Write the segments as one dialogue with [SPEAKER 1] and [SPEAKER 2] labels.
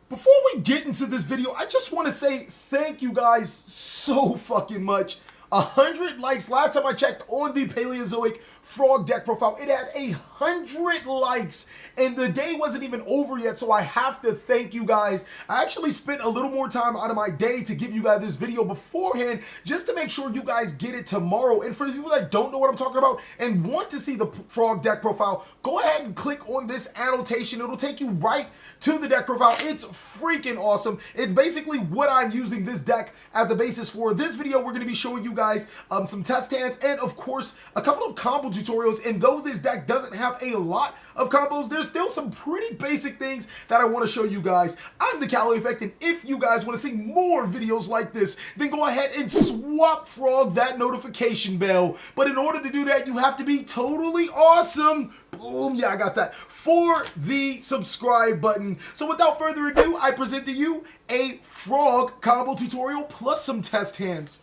[SPEAKER 1] Before we get into this video, I just want to say thank you guys so fucking much. 100 likes. Last time I checked on the Paleozoic Frog deck profile, it had 100 likes, and the day wasn't even over yet, so I have to thank you guys. I actually spent a little more time out of my day to give you guys this video beforehand, just to make sure you guys get it tomorrow. And for the people that don't know what I'm talking about and want to see the Frog deck profile, go ahead and click on this annotation. It'll take you right to the deck profile. It's freaking awesome. It's basically what I'm using this deck as a basis for. This video, we're going to be showing you guys some test hands and of course a couple of combo tutorials. And though this deck doesn't have a lot of combos, there's still some pretty basic things that I want to show you guys. I'm TheCaliEffect, and if you guys want to see more videos like this, then go ahead and swap frog that notification bell. But in order to do that, you have to be totally awesome. Boom, yeah, I got that. For the subscribe button. So without further ado, I present to you a frog combo tutorial plus some test hands.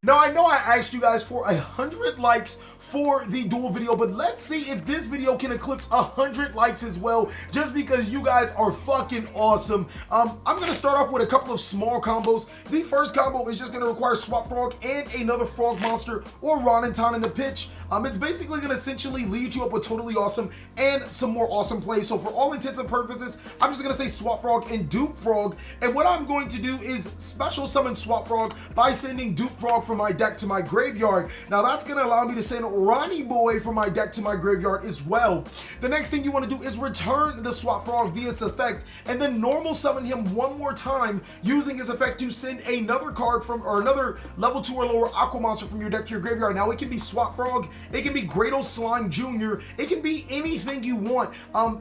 [SPEAKER 1] Now, I know I asked you guys for 100 likes for the duel video, but let's see if this video can eclipse 100 likes as well, just because you guys are fucking awesome. I'm going to start off with a couple of small combos. The first combo is just going to require Swap Frog and another Frog Monster or Ronanton in the pitch. It's basically going to essentially lead you up with Totally Awesome and some more awesome plays. So for all intents and purposes, I'm just going to say Swap Frog and Dupe Frog. And what I'm going to do is special summon Swap Frog by sending Dupe Frog from my deck to my graveyard. Now that's going to allow me to send Ronnie Boy from my deck to my graveyard as well. The next thing you want to do is return the Swap Frog via its effect and then normal summon him one more time using his effect to send another card from, or another level 2 or lower Aqua Monster from your deck to your graveyard. Now it can be Swap Frog, it can be Great Slime Jr., it can be anything you want,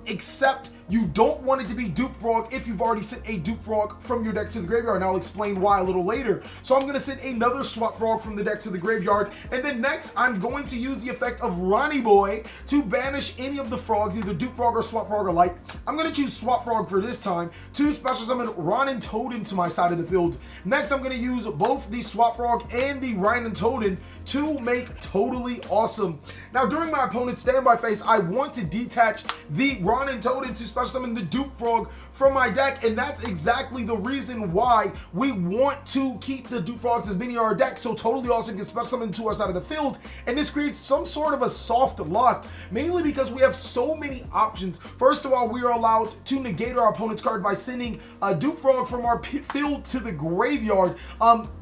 [SPEAKER 1] except you don't want it to be Dupe Frog if you've already sent a Dupe Frog from your deck to the graveyard, and I'll explain why a little later. So I'm going to send another Swap Frog from the deck to the graveyard, and then next I'm going to use the effect of Ronnie Boy to banish any of the frogs, either Dupe Frog or Swap Frog alike. I'm going to choose Swap Frog for this time to special summon Ronanton to my side of the field. Next I'm going to use both the Swap Frog and the Ronanton to make Totally Awesome. Now during my opponent's standby phase, I want to detach the Ronanton to special summon the Dupe Frog from my deck, and that's exactly the reason why we want to keep the Dupe Frogs as many in our deck, so Totally Awesome gets special summoned to our side of the field, and this creates some sort of a soft lock, mainly because we have so many options. First of all, we are allowed to negate our opponent's card by sending a Dupe Frog from our field to the graveyard.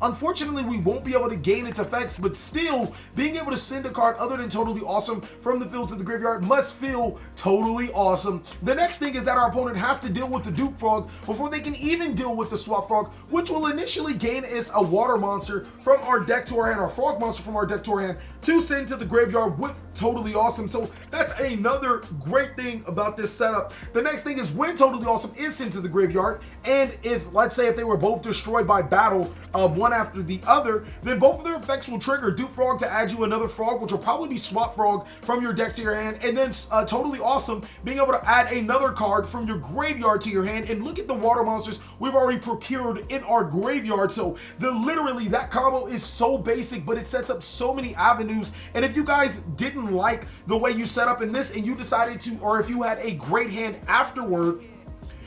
[SPEAKER 1] Unfortunately, we won't be able to gain its effects, but still, being able to send a card other than Totally Awesome from the field to the graveyard must feel totally awesome. The next thing is that our opponent has to deal with the Dupe Frog before they can even deal with the Swap Frog, which will initially gain us a water monster from our deck to our hand, or frog monster from our deck to our hand, to send to the graveyard with Totally Awesome. So that's another great thing about this setup. The next thing is when Totally Awesome is sent to the graveyard, and if, let's say, if they were both destroyed by battle, one after the other, then both of their effects will trigger Dupe Frog to add you another frog, which will probably be Swap Frog from your deck to your hand, and then Totally Awesome being able to add another card from your graveyard to your hand. And look at the water monsters we've already procured in our graveyard. So literally that combo is so basic, but it sets up so many avenues. And if you guys didn't like the way you set up in this and you decided to, or if you had a great hand afterward,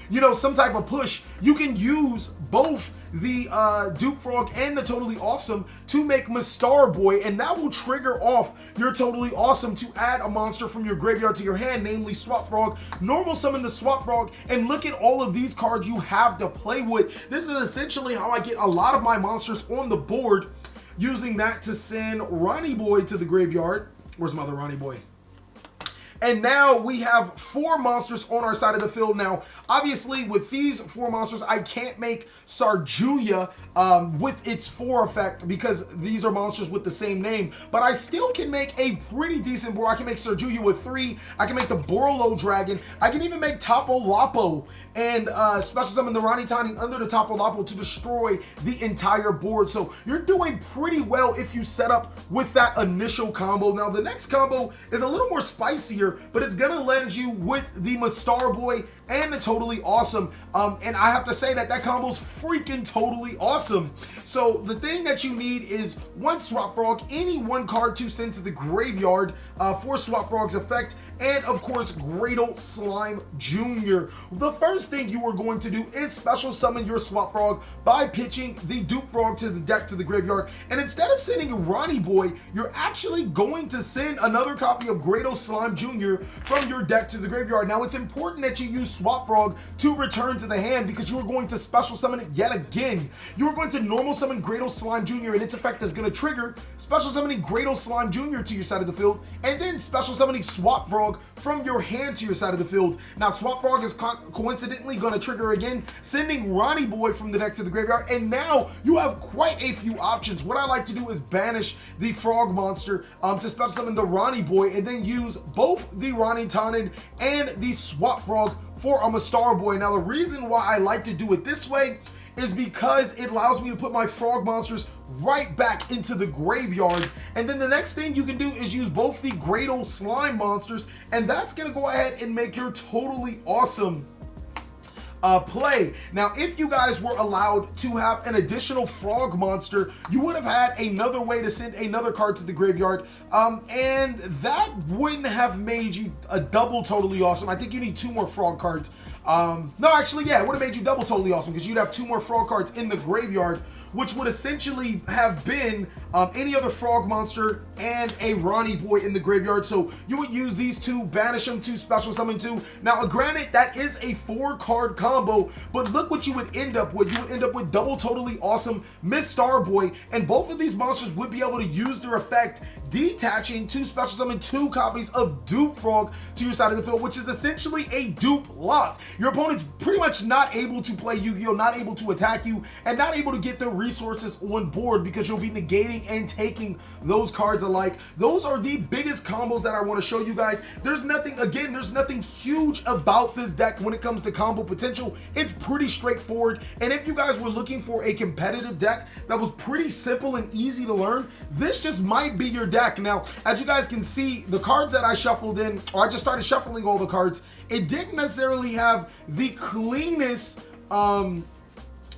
[SPEAKER 1] you know, some type of push, you can use both the Dupe Frog and the Totally Awesome to make Mastar Boy, and that will trigger off your Totally Awesome to add a monster from your graveyard to your hand, namely Swap Frog. Normal summon the Swap Frog, and look at all of these cards you have to play with. This is essentially how I get a lot of my monsters on the board, using that to send Ronnie Boy to the graveyard. Where's my other Ronnie Boy? And now we have 4 monsters on our side of the field. Now, obviously, with these 4 monsters, I can't make Sarjuya with its 4 effect because these are monsters with the same name. But I still can make a pretty decent board. I can make Sarjuya with 3. I can make the Borolo Dragon. I can even make Tapo Lapo and special summon the Ronanton under the Tapo Lapo to destroy the entire board. So you're doing pretty well if you set up with that initial combo. Now, the next combo is a little more spicier, but it's gonna lend you with the Mastar Boy and totally awesome. And I have to say that that combo's freaking totally awesome. So the thing that you need is one Swap Frog, any one card to send to the graveyard for Swap Frog's effect, and of course Gradle Slime Jr. The first thing you are going to do is special summon your Swap Frog by pitching the Dupe Frog to the deck to the graveyard, and instead of sending Ronnie Boy, you're actually going to send another copy of Gradle Slime Jr. from your deck to the graveyard. Now it's important that you use Swap Frog to return to the hand because you are going to special summon it yet again. You are going to normal summon Gradle Slime Jr. and its effect is going to trigger special summoning Gradle Slime Jr. to your side of the field, and then special summoning Swap Frog from your hand to your side of the field. Now Swap Frog is coincidentally going to trigger again, sending Ronnie Boy from the deck to the graveyard, and now you have quite a few options. What I like to do is banish the Frog monster to special summon the Ronnie Boy, and then use both the Ronnie Tonin and the Swap Frog for a Star Boy. Now the reason why I like to do it this way is because it allows me to put my frog monsters right back into the graveyard, and then the next thing you can do is use both the Gradle Slime monsters, and that's gonna go ahead and make your totally awesome play. Now, if you guys were allowed to have an additional frog monster, you would have had another way to send another card to the graveyard, and that wouldn't have made you a double totally awesome. I think you need 2 more frog cards. No, actually, yeah, it would have made you double totally awesome because you'd have 2 more frog cards in the graveyard, which would essentially have been any other frog monster and a Ronnie Boy in the graveyard. So you would use these 2, banish them to special summon 2. Now, granted, that is a 4-card combo, but look what you would end up with. You would end up with double totally awesome Miss Starboy, and both of these monsters would be able to use their effect, detaching to special summon 2 copies of Dupe Frog to your side of the field, which is essentially a dupe lock. Your opponent's pretty much not able to play Yu-Gi-Oh!, not able to attack you, and not able to get their resources on board because you'll be negating and taking those cards alike. Those are the biggest combos that I want to show you guys. There's nothing, again, there's nothing huge about this deck when it comes to combo potential. It's pretty straightforward, and if you guys were looking for a competitive deck that was pretty simple and easy to learn, this just might be your deck. Now, as you guys can see, the cards that I shuffled in, or I just started shuffling all the cards, it didn't necessarily have the cleanest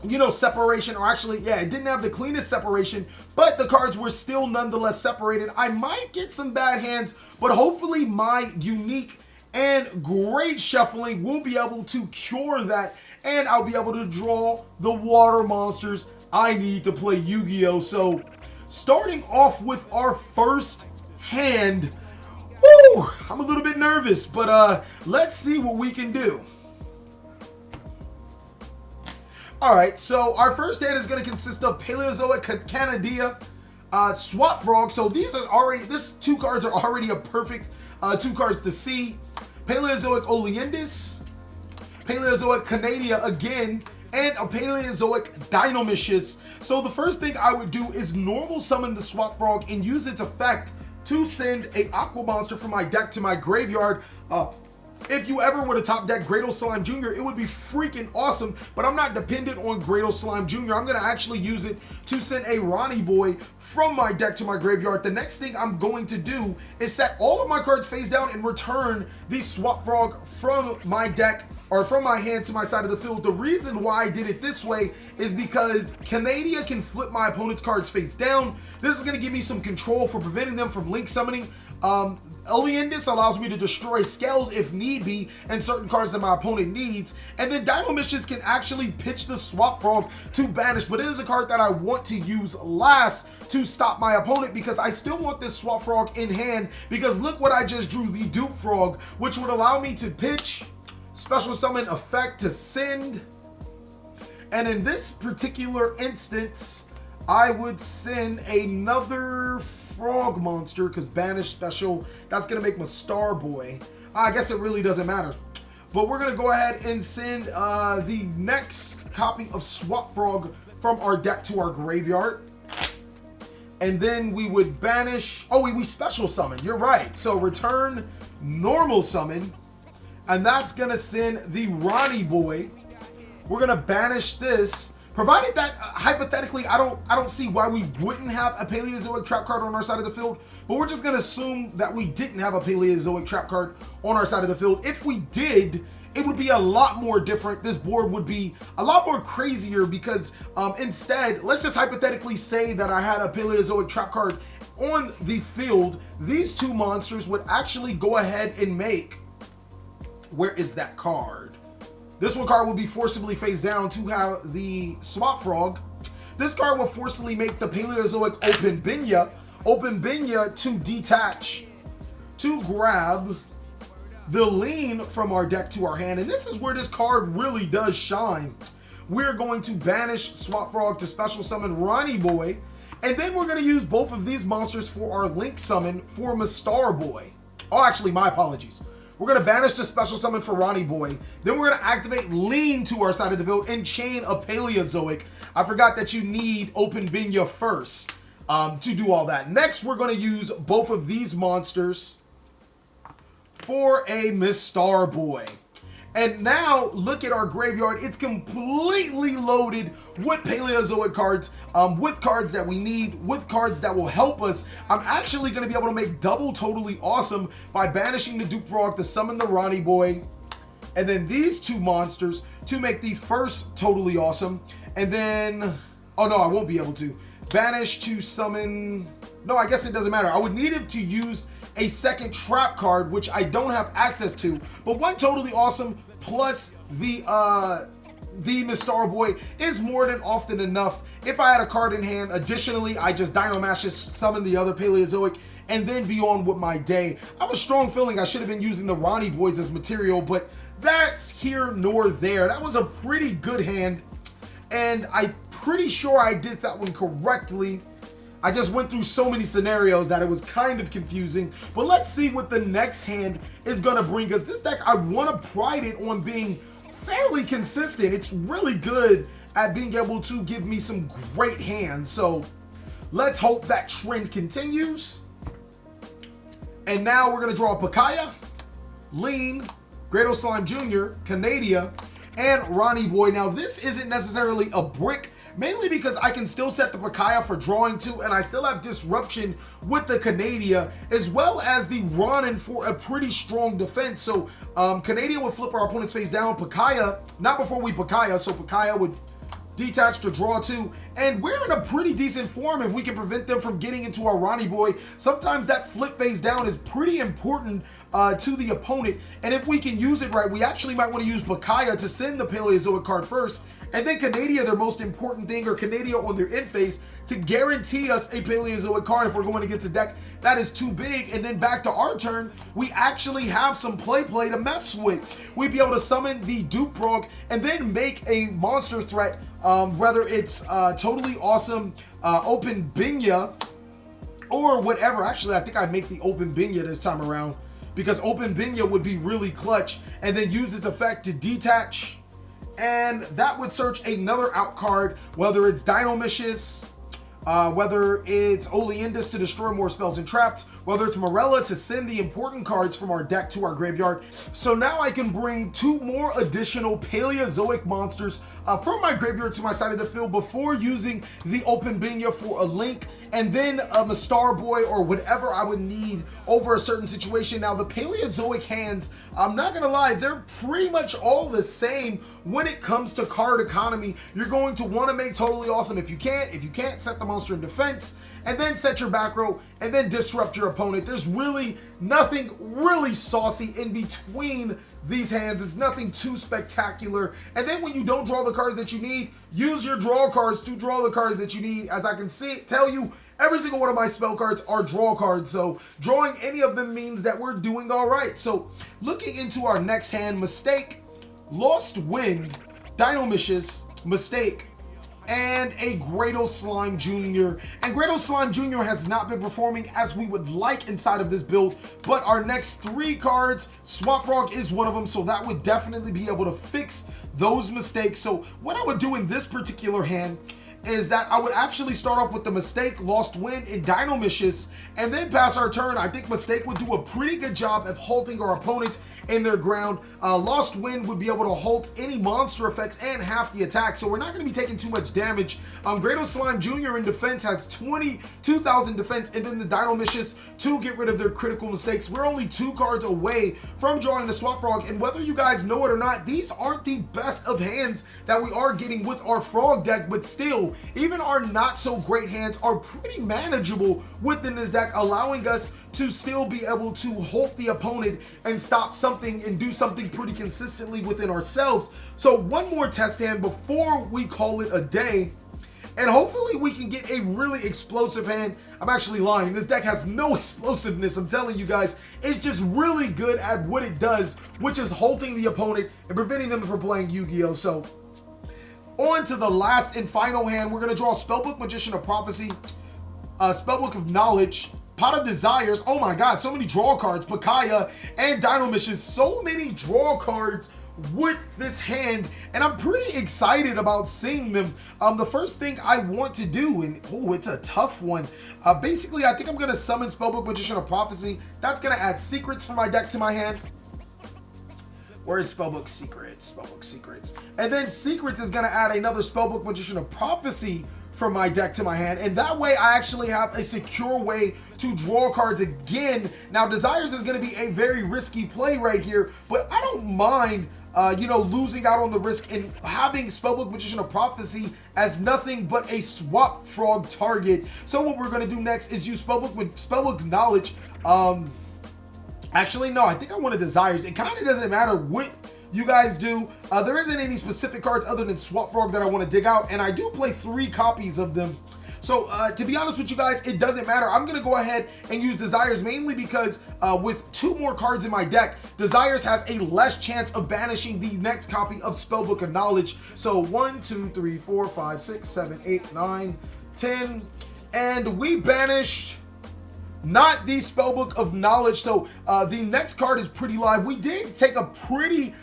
[SPEAKER 1] you know, separation, or actually, yeah, it didn't have the cleanest separation, but the cards were still nonetheless separated. I might get some bad hands, but hopefully my unique and great shuffling will be able to cure that, and I'll be able to draw the water monsters I need to play Yu-Gi-Oh! So, starting off with our first hand, whew, I'm a little bit nervous, but let's see what we can do. Alright, so our first hand is going to consist of Paleozoic Canadia, Swap Frog. So these are already, this 2 cards are already a perfect 2 cards to see. Paleozoic Oleandus, Paleozoic Canadia again, and a Paleozoic Dynamicious. So the first thing I would do is normal summon the Swap Frog and use its effect to send a Aqua Monster from my deck to my graveyard. If you ever were to top deck Gradle Slime Jr., it would be freaking awesome, but I'm not dependent on Gradle Slime Jr. I'm going to actually use it to send a Ronnie Boy from my deck to my graveyard. The next thing I'm going to do is set all of my cards face down and return the Swap Frog from my deck, or from my hand to my side of the field. The reason why I did it this way is because Canadia can flip my opponent's cards face down. This is going to give me some control for preventing them from link summoning. Oleandus allows me to destroy Scales if need be, and certain cards that my opponent needs. And then Dynamicious can actually pitch the Swap Frog to banish, but it is a card that I want to use last to stop my opponent because I still want this Swap Frog in hand, because look what I just drew, the Dupe Frog, which would allow me to pitch, special summon effect to send, and in this particular instance, I would send another frog monster, because banish special, that's going to make my Star Boy. I guess it really doesn't matter. But we're going to go ahead and send the next copy of Swap Frog from our deck to our graveyard. And then we would banish, oh, we special summon, you're right. So return normal summon, and that's going to send the Ronnie Boy. We're going to banish this. Provided that, hypothetically, I don't see why we wouldn't have a Paleozoic trap card on our side of the field, but we're just going to assume that we didn't have a Paleozoic trap card on our side of the field. If we did, it would be a lot more different. This board would be a lot more crazier because instead, let's just hypothetically say that I had a Paleozoic trap card on the field. These two monsters would actually go ahead and make, where is that card? This one card will be forcibly face down to have the Swap Frog. This card will forcibly make the Paleozoic Open Binya to detach, to grab the lean from our deck to our hand. And this is where this card really does shine. We're going to banish Swap Frog to special summon Ronnie Boy, and then we're going to use both of these monsters for our link summon for Mastar Boy. Oh, actually, my apologies. We're going to banish the special summon for Ronnie Boy. Then we're going to activate Lean to our side of the field and chain a Paleozoic. I forgot that you need Open Binya first to do all that. Next, we're going to use both of these monsters for a Mastar Boy. And now look at our graveyard. It's completely loaded with Paleozoic cards, with cards that we need, with cards that will help us. I'm actually going to be able to make double Totally Awesome by banishing the Duke Frog to summon the Ronnie Boy, and then these two monsters to make the first Totally Awesome. And then, oh no, I won't be able to. Banish to summon, no, I guess it doesn't matter. I would need it to use a second trap card, which I don't have access to, but one Totally Awesome plus the Mastar Boy is more than often enough. If I had a card in hand, additionally, I just Dynamash summon the other Paleozoic and then be on with my day. I have a strong feeling I should have been using the Ronnie Boys as material, but that's here nor there. That was a pretty good hand, and I'm pretty sure I did that one correctly. I just went through so many scenarios that it was kind of confusing. But let's see what the next hand is going to bring us. This deck, I want to pride it on being fairly consistent. It's really good at being able to give me some great hands. So let's hope that trend continues. And now we're going to draw Pakaya, Lean, Great Slime Jr., Canadia, and Ronnie Boy. Now, this isn't necessarily a brick, mainly because I can still set the Pakaya for drawing two, and I still have Disruption with the Canadia, as well as the Ronin for a pretty strong defense. So, Canadia would flip our opponent's face down. Pakaya, not before we Pakaya, so Pakaya would detach to draw two, and we're in a pretty decent form if we can prevent them from getting into our Ronnie Boy. Sometimes that flip face down is pretty important to the opponent, and if we can use it right, we actually might want to use Pakaya to send the Paleozoic card first, and then Canadia, their most important thing, or Canadia on their end phase, to guarantee us a Paleozoic card if we're going against a deck that is too big. And then back to our turn, we actually have some play to mess with. We'd be able to summon the Duke Frog and then make a monster threat, whether it's Totally Awesome, Open Binya, or whatever. Actually, I think I'd make the Open Binya this time around, because Open Binya would be really clutch, and then use its effect to detach, and that would search another out card, whether it's Dynamishes, whether it's Oleandus to destroy more spells and traps, whether it's Morella to send the important cards from our deck to our graveyard. So now I can bring two more additional Paleozoic monsters from my graveyard to my side of the field before using the Open Binya for a link, and then a Mastar Boy or whatever I would need over a certain situation. Now, the Paleozoic hands, I'm not gonna lie, they're pretty much all the same when it comes to card economy. You're going to want to make Totally Awesome if you can't, set the monster in defense, and then set your back row, and then disrupt your opponent. There's really nothing really saucy in between these hands. It's nothing too spectacular. And then when you don't draw the cards that you need, use your draw cards to draw the cards that you need. As I can tell you, every single one of my spell cards are draw cards, so drawing any of them means that we're doing all right. So looking into our next hand, Mistake, Lost Wind, Dynamishes, Mistake, and a Great Slime Jr. And Great Slime Jr. has not been performing as we would like inside of this build, but our next three cards, Swap Frog is one of them, so that would definitely be able to fix those mistakes. So what I would do in this particular hand is that I would actually start off with the Mistake, Lost Wind, and Dinomishus, and then pass our turn. I think Mistake would do a pretty good job of halting our opponents in their ground. Lost Wind would be able to halt any monster effects and half the attack, so we're not going to be taking too much damage. Great Slime Jr. in defense has 22,000 defense, and then the Dinomishus to get rid of their critical mistakes. We're only 2 cards away from drawing the Swap Frog, and whether you guys know it or not, these aren't the best of hands that we are getting with our Frog deck, but still, even our not so great hands are pretty manageable within this deck, allowing us to still be able to halt the opponent and stop something and do something pretty consistently within ourselves. So one more test hand before we call it a day, and hopefully we can get a really explosive hand. I'm actually lying. This deck has no explosiveness. I'm telling you guys, it's just really good at what it does, which is halting the opponent and preventing them from playing Yu-Gi-Oh! So on to the last and final hand. We're going to draw Spellbook, Magician of Prophecy, Spellbook of Knowledge, Pot of Desires. Oh my god, so many draw cards. Pakaya and Dinomishus. So many draw cards with this hand, and I'm pretty excited about seeing them. The first thing I want to do, and oh, it's a tough one. Basically, I think I'm going to summon Spellbook, Magician of Prophecy. That's going to add Secrets from my deck to my hand. Where is Spellbook? Secrets? Spellbook Secrets. And then Secrets is going to add another Spellbook, Magician of Prophecy from my deck to my hand, and that way I actually have a secure way to draw cards again. Now Desires is going to be a very risky play right here, but I don't mind you know, losing out on the risk and having Spellbook, Magician of Prophecy as nothing but a Swap Frog target. So what we're going to do next is use Spellbook Knowledge. Actually, no, I think I wanted Desires. It kind of doesn't matter what you guys do. There isn't any specific cards other than Swap Frog that I want to dig out, and I do play 3 copies of them. So to be honest with you guys, it doesn't matter. I'm going to go ahead and use Desires mainly because with 2 more cards in my deck, Desires has a less chance of banishing the next copy of Spellbook of Knowledge. So 1, 2, 3, 4, 5, 6, 7, 8, 9, 10, and we banished not the Spellbook of Knowledge. So the next card is pretty live. We did take a pretty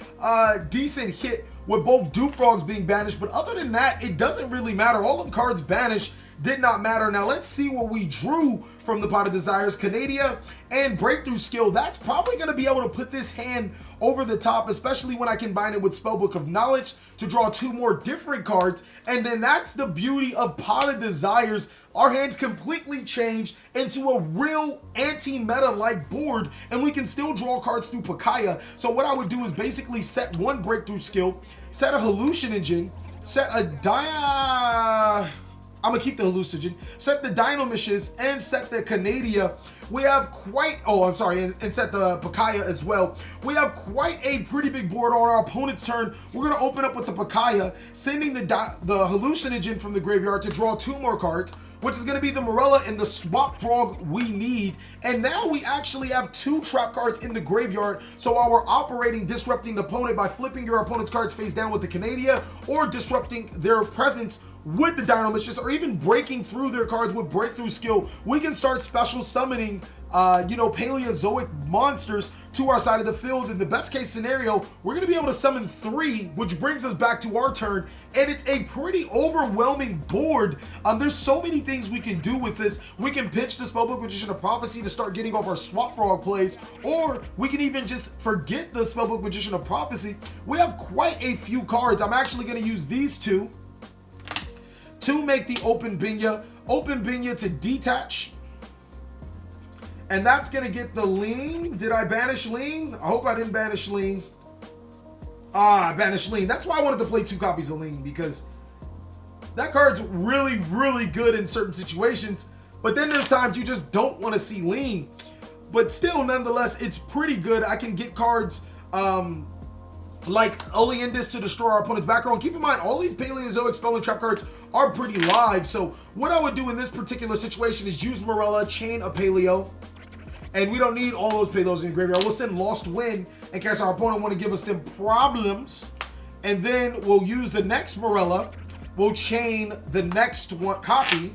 [SPEAKER 1] decent hit with both Dupe Frogs being banished, but other than that, it doesn't really matter. All of the cards banished did not matter. Now let's see what we drew from the Pot of Desires. Canadia and Breakthrough Skill. That's probably going to be able to put this hand over the top, especially when I combine it with Spellbook of Knowledge to draw 2 more different cards. And then that's the beauty of Pot of Desires. Our hand completely changed into a real anti-meta like board, and we can still draw cards through Pakaya. So what I would do is basically set 1 Breakthrough Skill, set a Hallucinogen, set a I'm gonna keep the Hallucinogen, set the Dinomishus, and set the Canadia. We have quite, and set the Pakaya as well. We have quite a pretty big board on our opponent's turn. We're gonna open up with the Pakaya, sending the Hallucinogen from the graveyard to draw 2 more cards, which is gonna be the Morella and the Swap Frog we need. And now we actually have 2 trap cards in the graveyard. So while we're operating disrupting the opponent by flipping your opponent's cards face down with the Canadia, or disrupting their presence with the Dinomishus, or even breaking through their cards with Breakthrough Skill, we can start special summoning you know, Paleozoic monsters to our side of the field. In the best case scenario, we're going to be able to summon 3, which brings us back to our turn, and it's a pretty overwhelming board. There's so many things we can do with this. We can pitch the Spellbook Magician of Prophecy to start getting off our Swap Frog plays, or we can even just forget the Spellbook Magician of Prophecy. We have quite a few cards. I'm actually going to use these 2 to make the Open Binya to detach. And that's going to get the Lean. Did I banish Lean? I hope I didn't banish Lean. I banished Lean. That's why I wanted to play 2 copies of Lean, because that card's really, really good in certain situations. But then there's times you just don't want to see Lean. But still, nonetheless, it's pretty good. I can get cards like Oleandus to destroy our opponent's background. Keep in mind, all these Paleozoic spell and trap cards are pretty live. So what I would do in this particular situation is use Morella, chain a Paleo. And we don't need all those Paleos in the graveyard. We'll send Lost Wind in case our opponent want to give us them problems. And then we'll use the next Morella. We'll chain the next one copy.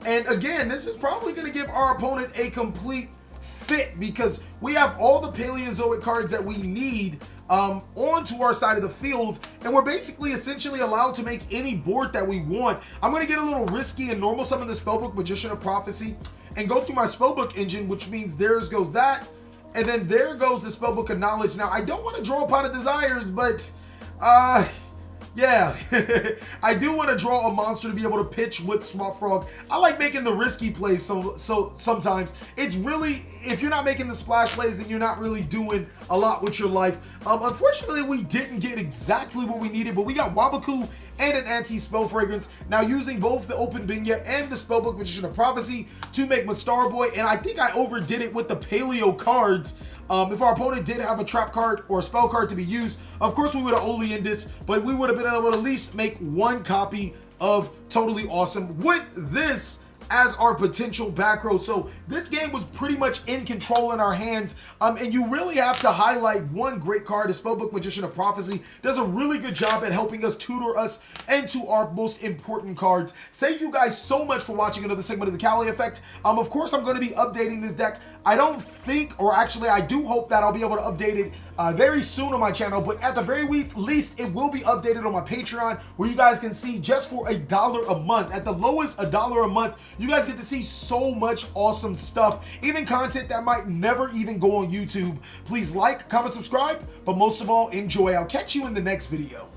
[SPEAKER 1] And again, this is probably going to give our opponent a complete fit, because we have all the Paleozoic cards that we need onto our side of the field, and we're basically essentially allowed to make any board that we want. I'm going to get a little risky and normal summon the Spellbook Magician of Prophecy and go through my Spellbook engine, which means there goes that, and then there goes the Spellbook of Knowledge. Now, I don't want to draw a Pot of Desires, but yeah, I do want to draw a monster to be able to pitch with Swamp Frog. I like making the risky plays, so sometimes it's really, if you're not making the splash plays, then you're not really doing a lot with your life. Unfortunately, we didn't get exactly what we needed, but we got Waboku and an anti-spell fragrance. Now, using both the Open Binya and the Spellbook Magician of Prophecy to make my Starboy, and I think I overdid it with the Paleo cards. If our opponent did have a trap card or a spell card to be used, of course we would have only in this, but we would have been able to at least make one copy of Totally Awesome with this as our potential back row. So this game was pretty much in control in our hands, and you really have to highlight one great card. The Spellbook Magician of Prophecy does a really good job at helping us tutor us into our most important cards. Thank you guys so much for watching another segment of the TheCaliEffect. Of course, I'm going to be updating this deck. I don't think, or actually I do hope that I'll be able to update it very soon on my channel, but at the very least, it will be updated on my Patreon, where you guys can see just for $1 a month. At the lowest, $1 a month, you guys get to see so much awesome stuff, even content that might never even go on YouTube. Please like, comment, subscribe, but most of all, enjoy. I'll catch you in the next video.